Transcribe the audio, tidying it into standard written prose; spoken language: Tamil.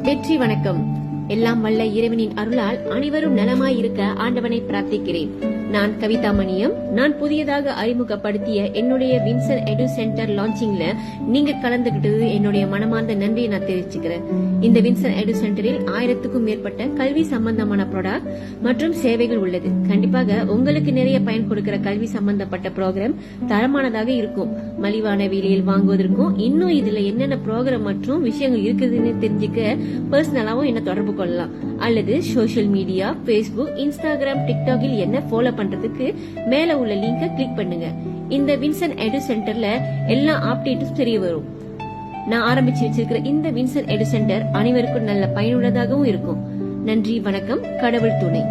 வெற்றி வணக்கம். எல்லாம் வல்ல இறைவனின் அருளால் அனைவரும் நலமாய் இருக்க ஆண்டவனை பிரார்த்திக்கிறேன். நான் கவிதா மணியம். நான் புதியதாக அறிமுகப்படுத்திய என்னுடைய வின்சன் எடு சென்டர் லான்ச்சிங்ல நீங்க கலந்துகிட்டது என்னுடைய மனமார்ந்த நன்றியை நான் தெரிவிச்சுக்கிறேன். இந்த வின்சன் எடு சென்டரில் 1000க்கும் மேற்பட்ட கல்வி சம்பந்தமான ப்ராடக்ட் மற்றும் சேவைகள் உள்ளது. கண்டிப்பாக உங்களுக்கு நிறைய பயன் கொடுக்கிற கல்வி சம்பந்தப்பட்ட ப்ரோக்ராம் தரமானதாக இருக்கும். மலிவான விலையில் வாங்குவதற்கும் இன்னும் இதுல என்னென்ன ப்ரோக்ராம் மற்றும் விஷயங்கள் இருக்குதுன்னு தெரிஞ்சுக்க பர்சனலாவும் என்ன தொடர்பு கொள்ளலாம். அல்லது சோசியல் மீடியா பேஸ்புக், இன்ஸ்டாகிராம், டிக்டாக்கில் என்ன ஃபாலோ பண்றதுக்கு மேல உள்ள லிங்கை கிளிக் பண்ணுங்க. இந்த வின்சன் எடு சென்டர்ல எல்லா அப்டேட்டும் தெரிய வரும். நான் ஆரம்பிச்சு வச்சிருக்கிற இந்த வின்சன் எடு சென்டர் அனைவருக்கும் நல்ல பயனுள்ளதாகவும் இருக்கும். நன்றி, வணக்கம், கடவுள் துணை.